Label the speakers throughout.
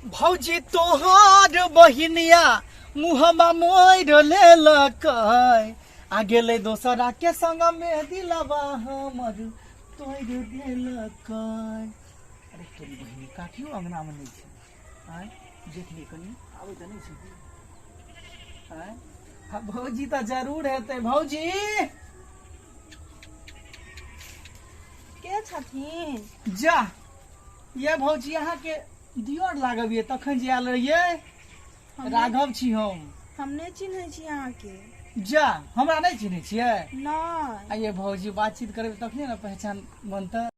Speaker 1: भौजी तोहर बहिनिया मुहमा मोर लेलक आ गेले दोसरा के संग में दिलवा हमर तोड़ देलक। अरे तोरी बहिनी काठियो अंगना में नहीं छे आय देख ले कनी आबै त नहीं छे आय हाँ भौजी तो जरूर हेतै। भौजी
Speaker 2: के छथिन
Speaker 1: जा ये भौजी अहाँ के दियोर लागबिए तखन जे आयल रहिए राघव छी हम
Speaker 2: नहीं चिन्है छी अहाँ के।
Speaker 1: जा हमरा नहीं चिन्है छियै
Speaker 2: नहीं
Speaker 1: आइए भौजी बातचीत करबे तखने ना पहचान बनतै।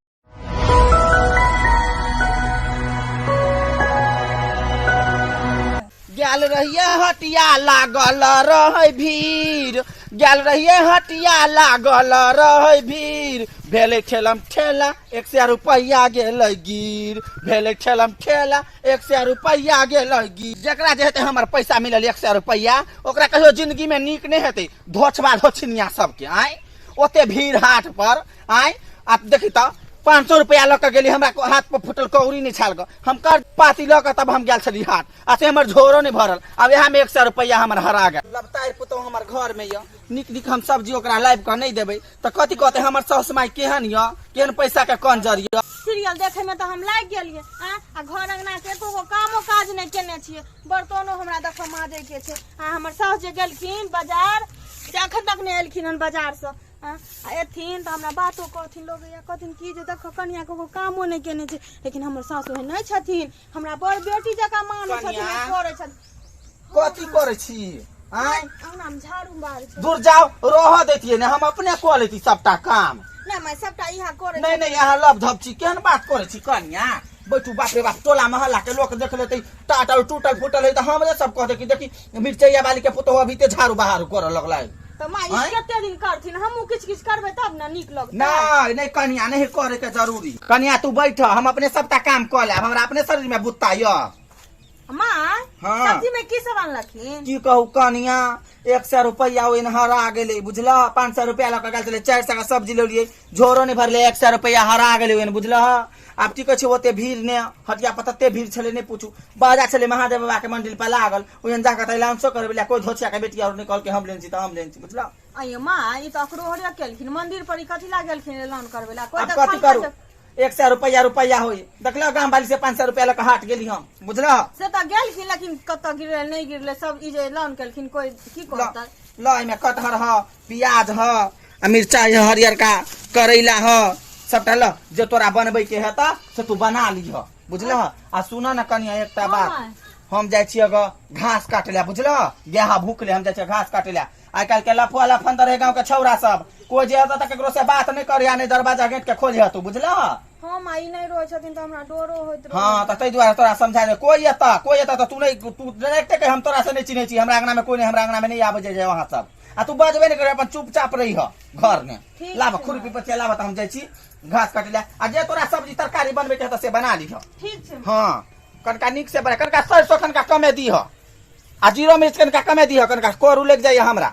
Speaker 1: गेल रहिए हटिया लागल रहे भीड़ गेल रहिए हटिया लागल रहे भीड़ भेले ठेलम ठेला 100 रुपया गेल गिर भेले ठेलम ठेला 100 रुपया गेल गिर। जकरा जे हेतै हमर पैसा मिलल 100 रुपया ओकरा कहियो जिंदगी में नीक नहीं हेतै धोछबा धोछनिया सबके आय ओते भीड़ हाट पर आय आ देखी त 500 रुपया लक गेली हमरा हाथ पर फुटल कौड़ी नहीं छाल ग हम कर पाती लक तब हम गेल छली हाट आ से हमर झोरो नहीं भरल अब यहाँ में 100 रुपया हमर हरा गए। लबतार पुतो हमर घर में य निक निक हम सब्जी ओकरा लाइब के नहीं देबे त कथि कहते हमर सास माई केहन य केहन पैसा के कंजर य।
Speaker 2: सीरियल देखे में तो हम लाग गेलिए आ घर अंगना के एको कामो काज नहीं केने छिए बर्तनो हमरा देख माजे के छे आ हमर सास जे गेलखिन बाजार अखन तक नहीं एलखिन हन बाजार से एथिन तो हमरा बातो कहथिन लोग या कहथिन की जे देख कनिया को कामो नहीं केने छे लेकिन हमर सास ओहन नहीं छथिन हमरा बड़ बेटी जका माने छथिन करे छथिन।
Speaker 1: कथि करे छी आय
Speaker 2: अंगना में झाड़ू मार छे
Speaker 1: दूर जाओ रह देतिए ने हम अपने क लेती सबटा काम
Speaker 2: नहीं मैं सबटा इहा करे
Speaker 1: नहीं नहीं यहाँ लब धप छी केहन बात करे छी कनिया बैठू बाप रे बाप टोला महल्ला के लोग देख लेते टाटल टूटल फूटल है तो हमरे सब कहते कि देखी मिर्चैया वाली के पुतो अभी ते झाड़ू बहारू करे लगला
Speaker 2: तो माई केते दिन करथिन हमहु किछ किछ करबे तब ना नीक लगतै।
Speaker 1: नहीं नहीं कनिया नहीं करे के जरूरी कनिया तू बैठ हम अपने सबटा काम क लेब हमरा अपने शरीर में बुत्ता य
Speaker 2: मां
Speaker 1: हाँ।
Speaker 2: सब्जी में की सब आनलखिन
Speaker 1: की कहू कनिया 100 रुपया ओइन हरा गेले बुझला 500 रुपया लक गेल चले 400 का सब्जी ले लिए झोरो नहीं भरले 100 रुपया हरा गेले ओइन बुझला। अब की कह ओते भीड़ ने हटिया पतते भीड़ छले नहीं पूछू बाजा छले महादेव बाबा के मंदिर पर लागल ओइन जाकर तैलांसो करबे कोई धोछिया के बेटिया और निकल के हम लेन छी त हम लेन छी बुझला।
Speaker 2: अयो मां ई त अकरोहरिया केलखिन मंदिर पर ई कथि ला गेलखिन ऐलान करबेला कोई
Speaker 1: अब
Speaker 2: त
Speaker 1: कथि करू 100 रुपया होई देखला गांव वाली से 500 रुपया लक हाट गेली हम बुझला
Speaker 2: से त गेलखिन लेकिन कत गिरले नहीं गिरले सब ई जे ऐलान केलखिन कोई की कहता
Speaker 1: ल एमे कटहर ह प्याज ह मिर्चाई हरियर का करैला ह सबटा ल जे तोरा बनबै के हेता से तू बना लीह बुझला। आ सुन न कनिया एकटा बात हम जाय छी अग घास काटले बुझला गेहा भूखले हम जाय छी घास काटले आइ काल के लफुआ लफंदर है गांव के छौरा सब कोई जे आता त केकरो से बात नहीं करिया नहीं दरवाजा गेट के खोलिया तू बुझला।
Speaker 2: हम आई नहीं रोय छथिन त हमरा डरो होइत रह
Speaker 1: हां त तै द्वारा तोरा समझा दे कोई एता त तू नहीं तू डायरेक्ट के हम तोरा से नहीं चिन्है छी हमरा अंगना में कोई नहीं हमरा अंगना में नहीं आबै जे वहां सब आ तू बजबे नहीं करे अपन चुपचाप रही ह घर में लाब खुरपी पर लाब त हम जाय छी घास काटले आ जे तोरा सब्जी तरकारी बनबे के त से बना लीह
Speaker 2: ठीक छै।
Speaker 1: हां कनका निक से बना कनका सरसों कनका कमे दी ह आ जीरो मिर्च कनका कमे दी ह कनका कोरू लग जाय हमरा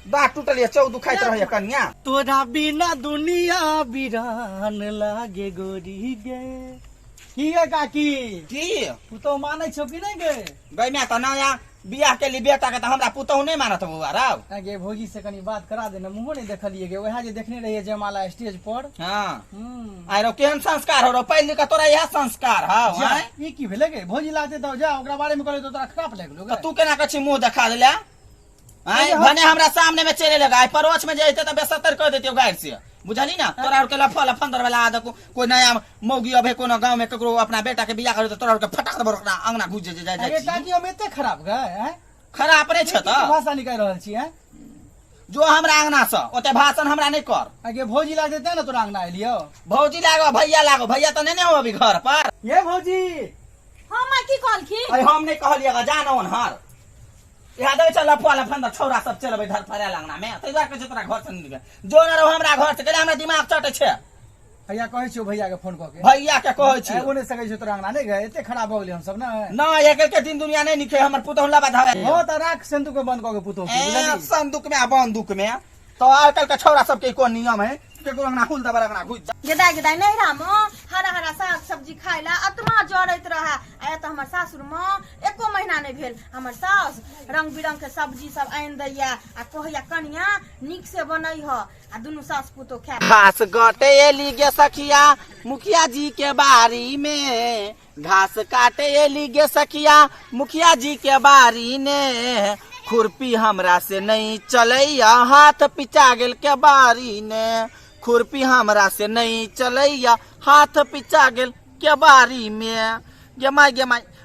Speaker 1: दांत टूटल है चौ दुखाइत रहे कन्या तोरा बिना दुनिया बिरान लागे गोरी गे की है काकी की तू तो मानै छौ कि नहीं गे गई मैं त नया बियाह के लिए बेटा के त हमरा पुतौ नहीं मानत बुआ राव आगे भौजी से कनी बात करा देना मुंह नहीं देखलिए गे वहां जे देखने रहिए जयमाला स्टेज पर हां आरो केहन संस्कार हो पहले का तोरा यह संस्कार हां ई की भेले गे भौजी लाते दो जा ओकरा बारे में कहले तो तोरा खराब लागलो गे तू केना कछि मुंह देखा देला आय भने हमरा सामने में चले लगा आय परोछ में जइते त बेसतर कर देतियो गाइड से बुझली ना तोरा और के लफल फंदर वाला आद कोई नया मौगी अबे कोनो गांव में ककरो अपना बेटा के बियाह करे त तोरा और के फटाक दबर ओकरा अंगना घुस जाय अरे काकी हम एते खराब गए हैं खराब नहीं छ त भाषा निकाल रहल छी हैं जो हमरा अंगना से ओते भाषण हमरा नहीं कर आगे भौजी लाग देते ना तोरा अंगना एलियो भौजी लागो भैया त नहीं हो अभी घर पर ये भौजी
Speaker 2: हां मां की कहलखिन
Speaker 1: अरे हम नहीं कहलिएगा जानोन हर यहाँ दे चल लफुआ लफंदर छौरा सब चलबे धर फरे अंगना में तै द्वारा के तोरा घर से निकल जो न रहो हमरा घर से कहले हमरा दिमाग चटे छे भैया कहै छियो भैया के फोन क के भैया के कहै छी ओने सकै छ तोरा अंगना नहीं गए एते खराब हो गेले हम सब ना एक के दिन दुनिया नहीं निखे हमर पुतौ लबा धावे हो त राख संदूक में बंद क के पुतौ बुझली संदूक में बंदूक में तो आजकल के छौरा सब के कोन नियम है केकरो अंगना हुल दबर अंगना घुस जा
Speaker 2: गेदाय गेदाय नैहरा में हरा हरा साग सब्जी खाय ला अतमा जरैत रहा आ त हमर सासुर में एको महीना नहीं भेल हमर सास रंग बिरंग के सब्जी सब आन दैया आ कहैया कनिया निक से बनई ह आ दुनु सास पुतो खाय
Speaker 1: घास काटे एली गे सखिया मुखिया जी के बारी में घास काटे एली गे सखिया मुखिया जी के बारी ने खुरपी हमरा से नहीं चलैया हाथ पिचा गेल के बारी ने खुरपी हमरा से नहीं चलैया हाथ पिचा गेल के बारी में गे माय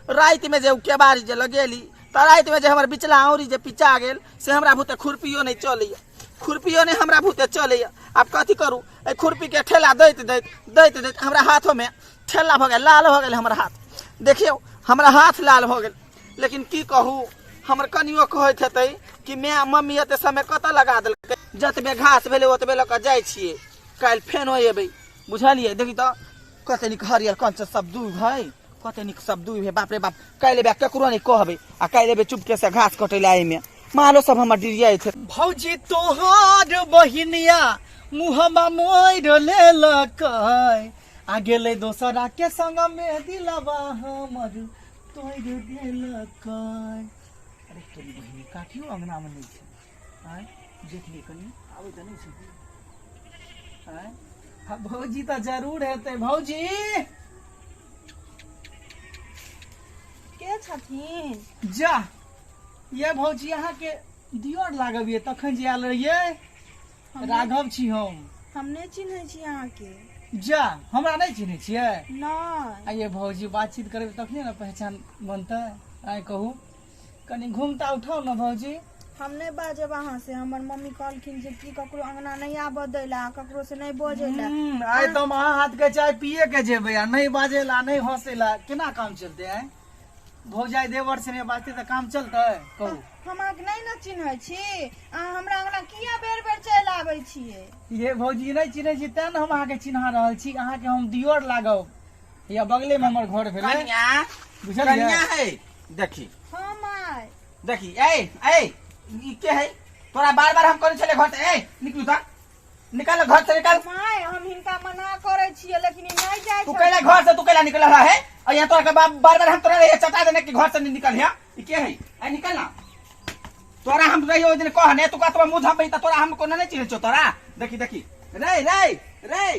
Speaker 1: रात में जे के बारी जे लगेली त रात में जे हमर बिचला औरी जे पिचा गेल से हमरा भूते खुरपियो नहीं चलैया खुरपियो नहीं हमरा भूते चलैया अब कथी करू ए खुरपी के ठेला दैत हमरा हाथों में ठेला भ गेल लाल भ गेल हमर हाथ देखियो हमरा हाथ लाल भ गेल लेकिन की कहू हमर कनियो कहैत हेतै कि मैं मम्मी एते समय कतऽ लगा देलकै जतबे घास भेलै ओतबे लऽ कऽ जाइ छियै काल्हि फेनो एबै बुझलियै देखी तऽ कते नीक हरियर कंच सब दूब है कते नीक सब दूब है बाप रे बाप काल्हि एबे केकरो नहीं कहबै आ काल्हि एबे चुपके से घास कटै ला एमे मालो सब हमर डिरियाइ छै
Speaker 3: भौजी तोहार बहिनिया मुहमा मोर लेलकै आ गेलै दोसरा के संग में दिलवा हमर तोड़ देलकै अरे तोरी बहिनी काटियो अंगना में नहीं छै आय देख ले कनी आबै त नहीं छै आय हां भौजी त जरूर हेतै भौजी
Speaker 2: के छथिन
Speaker 3: जा ये भौजी अहाँ के दियोर लागबिए तखन जे आयल रहिए राघव छी हम
Speaker 2: नहीं चिन्है छी अहाँ के
Speaker 3: जा हमरा नहीं चिन्है छियै
Speaker 2: नहीं
Speaker 3: आ ये भौजी बातचीत करबे तखने ना पहचान बनतै आय कहू कनी घूमता उठाओ ना भौजी
Speaker 2: हम नहीं बाजब अहाँ से हमर मम्मी कहलखिन जे की ककरो अंगना नहीं आबऽ दैला ककरो से नहीं बजेला
Speaker 3: आय तुम अहाँ हाथ के चाय पिए के जेबै आ नहीं बाजेला नहीं हंसेला केना काम चलते है भौजाई देवर से नहीं बाजते त काम चलतै कहू
Speaker 2: हम अहाँके नहीं न चिन्है छी अहाँ हमरा अंगना किया बेर बेर चलि आबै छियै
Speaker 3: ये भौजी नहीं चिन्है छी तें हम अहाँ के चिन्हा रहल छी अहाँ के हम दियोर लागब या बगले में हमर घर भेलै
Speaker 1: कन्या
Speaker 3: बुझलियै
Speaker 1: कन्या है देखी
Speaker 2: हाँ माय
Speaker 1: देखी ए ई के है तोरा बार बार हम कहै छले घर से ए निकलू त निकाल घर से निकाल
Speaker 2: माय हम हिनका मना करै छियै लेकिन ई नहीं जाइ
Speaker 1: तू
Speaker 2: छै
Speaker 1: कैला घर से तू कैला निकल रहा है और यहाँ तोरा के बार बार हम तोरा ये चटा देने कि घर से नहीं निकल है ई के है ए निकल ना तोरा हम रही ओ दिन कहने तू कहत मुंह झपई त तोरा हम कोनो नहीं चिन्ह छो तोरा देखी रे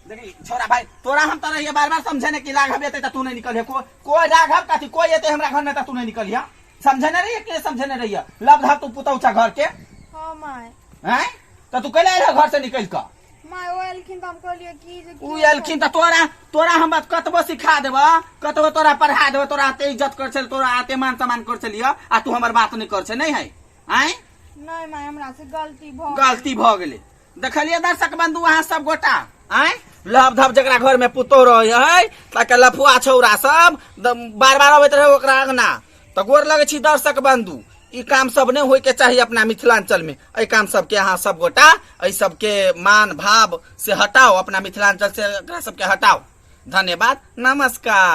Speaker 1: देखी छोरा भाई तोरा हम तोरा ये बार बार समझने कि राघव एते त तू नहीं निकल है कोई राघव का कोई एते हमरा घर में त तू नहीं निकल है समझने रही के समझने रही लब धर तू पुतौचा घर के
Speaker 2: हाँ माय
Speaker 1: हैं त तू कैला आइला घर से निकल का
Speaker 2: माय ओ एलखिन त हम कहलिए कि जे
Speaker 1: उ एलखिन त तोरा हम बात कतबो सिखा देब कतबो तोरा पढ़ा देब तोरा आते इज्जत कर चल तोरा आते मान सम्मान कर चलिए आ तू हमर बात नहीं कर छै नहीं है आय
Speaker 2: नहीं माय हमरा से गलती
Speaker 1: भ गेलै देखलिए दर्शक बंधु अहाँ सब गोटा आय लभ धब जकरा घर में पुतो रहे है ताके लफुआ छौरा सब बार बार अबैत रहे ओकरा अंगना त गोर लगे छी दर्शक बंधु ई काम सब नहीं होय के चाहिए अपना मिथिलांचल में ए काम सब के अहाँ सब गोटा ए सब के मान भाव से हटाओ अपना मिथिलांचल से एकरा सब के हटाओ धन्यवाद नमस्कार।